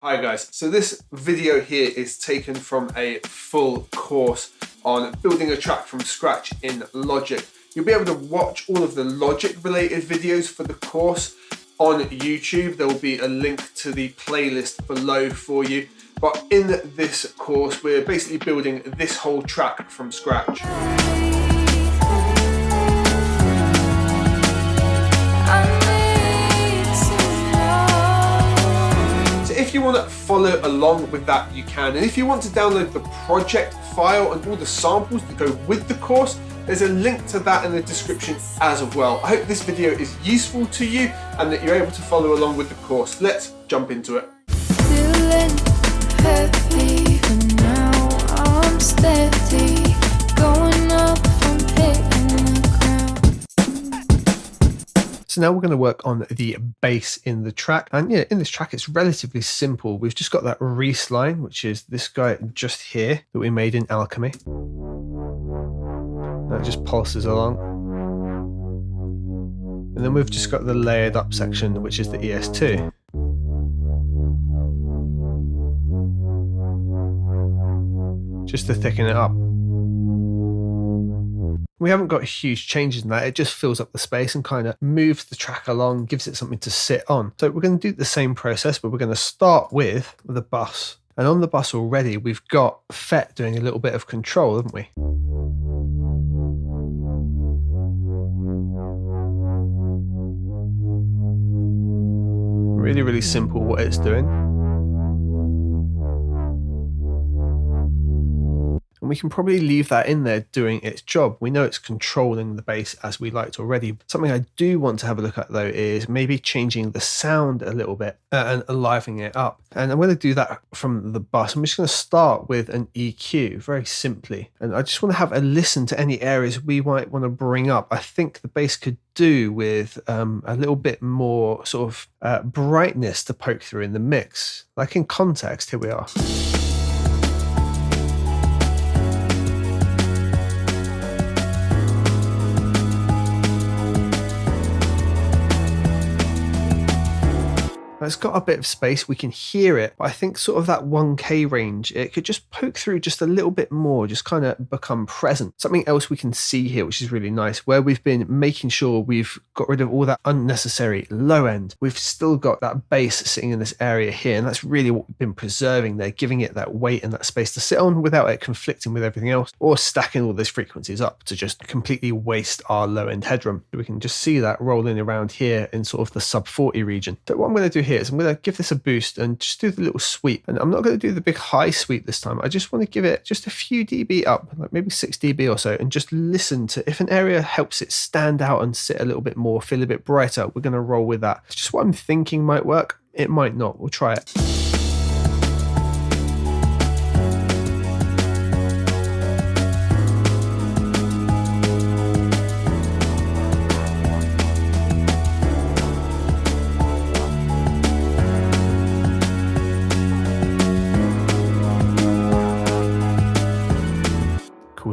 Hi guys, so this video here is taken from a full course on building a track from scratch in Logic. You'll be able to watch all of the Logic related videos for the course on YouTube. There will be a link to the playlist below for you. But in this course, we're basically building this whole track from scratch. If you want to follow along with that, you can. And if you want to download the project file and all the samples that go with the course, there's a link to that in the description as well. I hope this video is useful to you and that you're able to follow along with the course. Let's jump into it. Feeling heavy, but now I'm steady, going up from hitting the ground. So now we're going to work on the bass in the track. And yeah, in this track, it's relatively simple. We've just got that Reese line, which is this guy just here that we made in Alchemy. That just pulses along. And then we've just got the layered up section, which is the ES2. Just to thicken it up. We haven't got huge changes in that. It just fills up the space and kind of moves the track along, gives it something to sit on. So we're going to do the same process, but we're going to start with the bus. And on the bus already, we've got Fett doing a little bit of control, haven't we? Really, really simple what it's doing. And we can probably leave that in there doing its job. We know it's controlling the bass as we liked already. Something I do want to have a look at though is maybe changing the sound a little bit and livening it up. And I'm going to do that from the bus. I'm just going to start with an EQ very simply. And I just want to have a listen to any areas we might want to bring up. I think the bass could do with a little bit more sort of brightness to poke through in the mix. Like in Context, here we are. It's got a bit of space, we can hear it, but I think sort of that 1K range, it could just poke through just a little bit more, just kind of become present. Something else we can see here, which is really nice, where we've been making sure we've got rid of all that unnecessary low end. We've still got that bass sitting in this area here, and that's really what we've been preserving there, giving it that weight and that space to sit on without it conflicting with everything else, or stacking all those frequencies up to just completely waste our low end headroom. We can just see that rolling around here in sort of the sub 40 region. So what I'm going to do here is I'm going to give this a boost and just do the little sweep. And I'm not going to do the big high sweep this time. I just want to give it just a few dB up, like maybe 6 dB or so, and just listen to if an area helps it stand out and sit a little bit more, feel a bit brighter, we're going to roll with that. It's just what I'm thinking might work. It might not. We'll try it.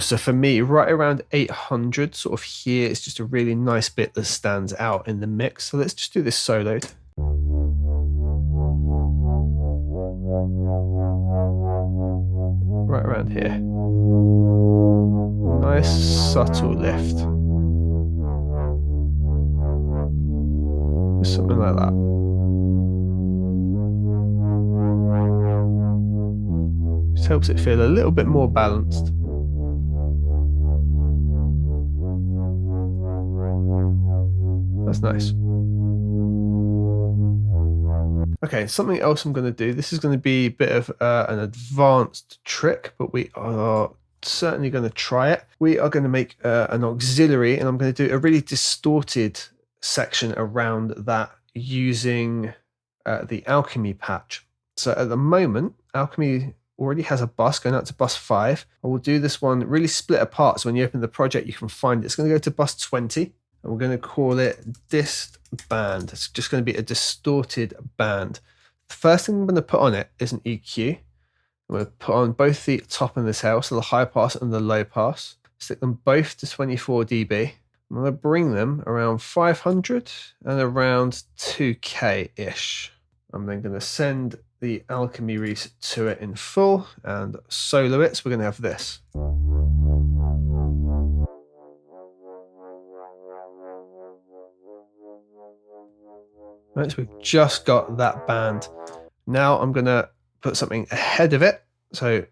So for me, right around 800, sort of here, it's just a really nice bit that stands out in the mix. So let's just do this soloed. Right around here. Nice subtle lift. Something like that. Just helps it feel a little bit more balanced. That's nice. Okay, something else I'm going to do. This is going to be a bit of an advanced trick, but we are certainly going to try it. We are going to make an auxiliary, and I'm going to do a really distorted section around that using the Alchemy patch. So at the moment, Alchemy already has a bus going out to bus 5. I will do this one really split apart, so when you open the project, you can find it. It's going to go to bus 20. And we're going to call it dist band. It's just going to be a distorted band. The first thing I'm going to put on it is an EQ. I'm going to put on both the top and the tail, so the high pass and the low pass. Stick them both to 24 dB. I'm going to bring them around 500 and around 2K-ish. I'm then going to send the alchemy reset to it in full and solo it. So we're going to have this. Right, so we've just got that band. Now I'm going to put something ahead of it. So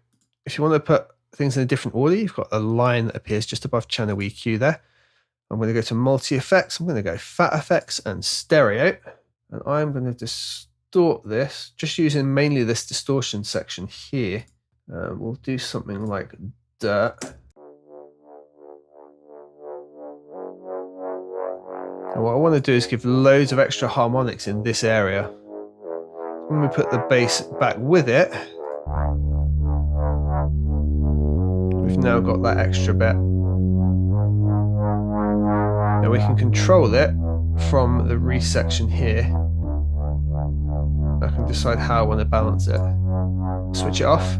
if you want to put things in a different order, you've got a line that appears just above channel EQ there. I'm going to go to multi-effects. I'm going to go fat effects and stereo. And I'm going to distort this, just using mainly this distortion section here. We'll do something like dirt. And what I want to do is give loads of extra harmonics in this area. When we put the bass back with it, we've now got that extra bit. Now we can control it from the resection here. I can decide how I want to balance it. Switch it off.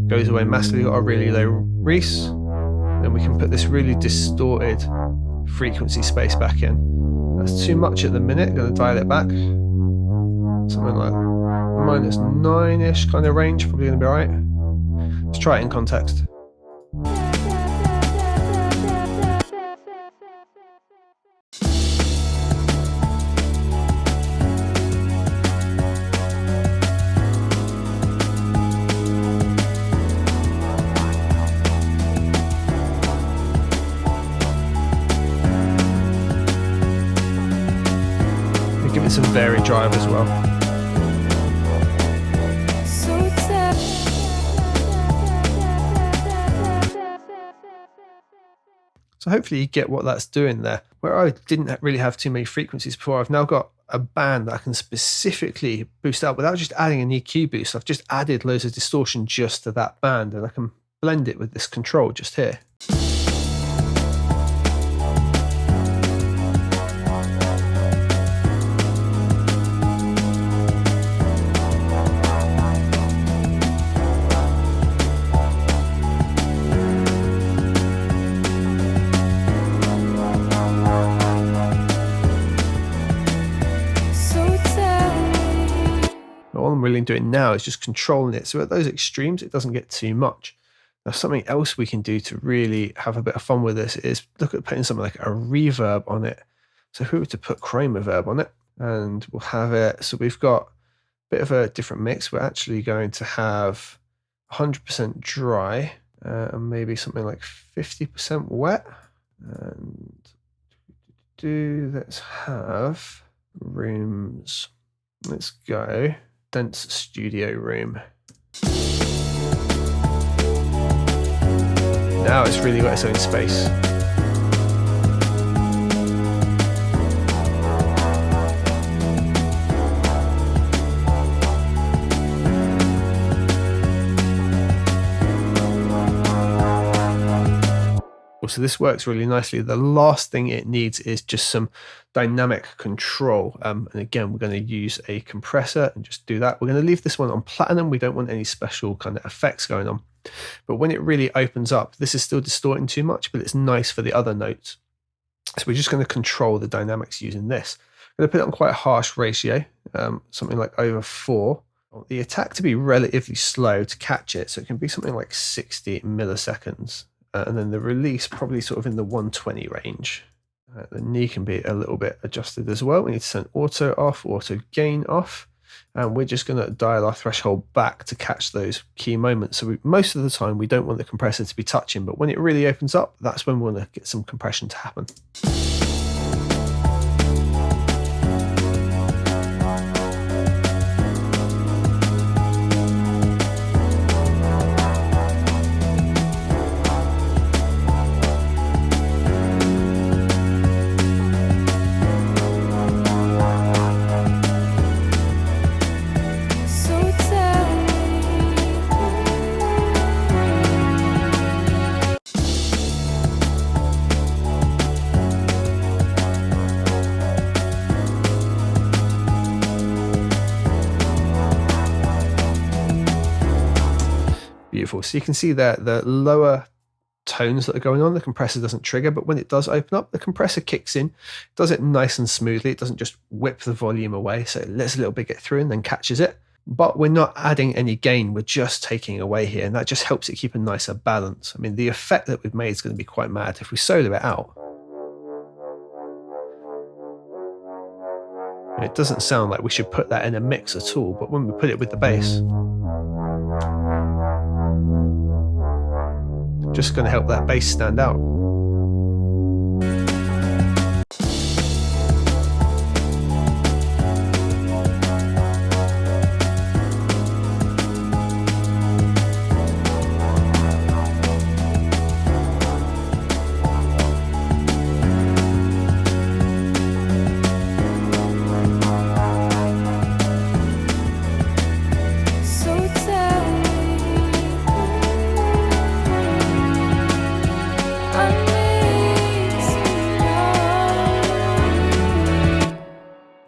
Goes away massively, got a really low res. Then we can put this really distorted frequency space back in. That's too much at the minute, going to dial it back. Something like -9-ish kind of range, probably going to be alright. Let's try it in context. Give it some varied drive as well. So hopefully you get what that's doing there. Where I didn't really have too many frequencies before, I've now got a band that I can specifically boost out without just adding an EQ boost. I've just added loads of distortion just to that band, and I can blend it with this control just here. All I'm really doing now is just controlling it. So at those extremes, it doesn't get too much. Now, something else we can do to really have a bit of fun with this is look at putting something like a reverb on it. So if we were to put chroma reverb on it, and we'll have it, so we've got a bit of a different mix. We're actually going to have 100% dry and maybe something like 50% wet. And let's have rooms. Let's go dense studio room. Now it's really got its own space. So this works really nicely. The last thing it needs is just some dynamic control. And again, we're going to use a compressor and just do that. We're going to leave this one on platinum. We don't want any special kind of effects going on. But when it really opens up, this is still distorting too much, but it's nice for the other notes. So we're just going to control the dynamics using this. I'm going to put it on quite a harsh ratio, something like over 4. The attack to be relatively slow to catch it. So it can be something like 60 milliseconds. And then the release probably sort of in the 120 range. The knee can be a little bit adjusted as well. We need to turn auto off, auto gain off. And we're just going to dial our threshold back to catch those key moments. So most of the time, we don't want the compressor to be touching, but when it really opens up, that's when we want to get some compression to happen. Beautiful. So you can see there the lower tones that are going on, the compressor doesn't trigger, but when it does open up, the compressor kicks in, does it nice and smoothly. It doesn't just whip the volume away, so it lets a little bit get through and then catches it. But we're not adding any gain, we're just taking away here, and that just helps it keep a nicer balance. I mean, the effect that we've made is going to be quite mad if we solo it out. It doesn't sound like we should put that in a mix at all, but when we put it with the bass, just going to help that bass stand out.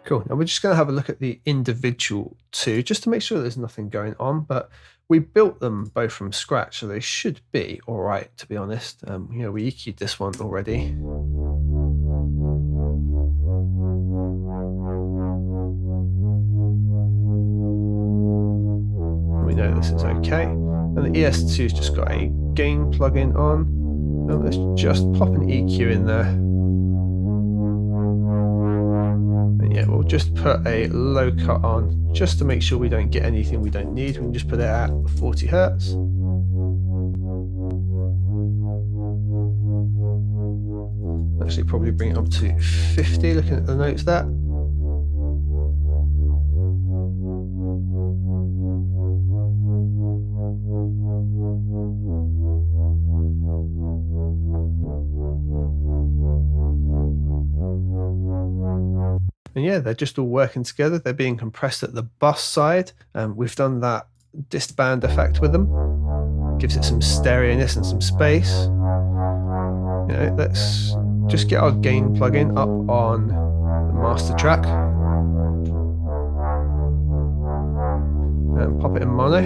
Cool. Now we're just going to have a look at the individual two just to make sure there's nothing going on, but we built them both from scratch, so they should be all right, to be honest. We EQ'd this one already. We know this is okay. And the ES2's just got a gain plugin on. Now let's just pop an EQ in there. Yeah, we'll just put a low cut on just to make sure we don't get anything we don't need. We can just put it at 40 Hertz. Actually, probably bring it up to 50, looking at the notes there. And yeah, they're just all working together. They're being compressed at the bus side. We've done that dist band effect with them. Gives it some stereoness and some space. Let's just get our gain plugin up on the master track. And pop it in mono.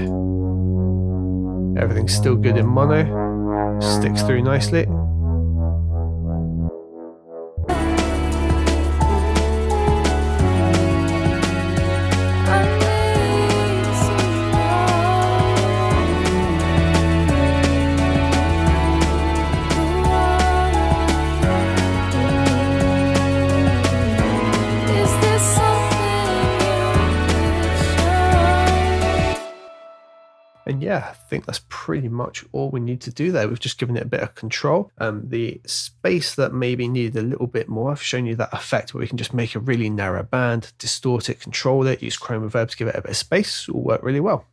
Everything's still good in mono. Sticks through nicely. And yeah, I think that's pretty much all we need to do there. We've just given it a bit of control. The space that maybe needed a little bit more, I've shown you that effect where we can just make a really narrow band, distort it, control it, use chroma reverb to give it a bit of space. It will work really well.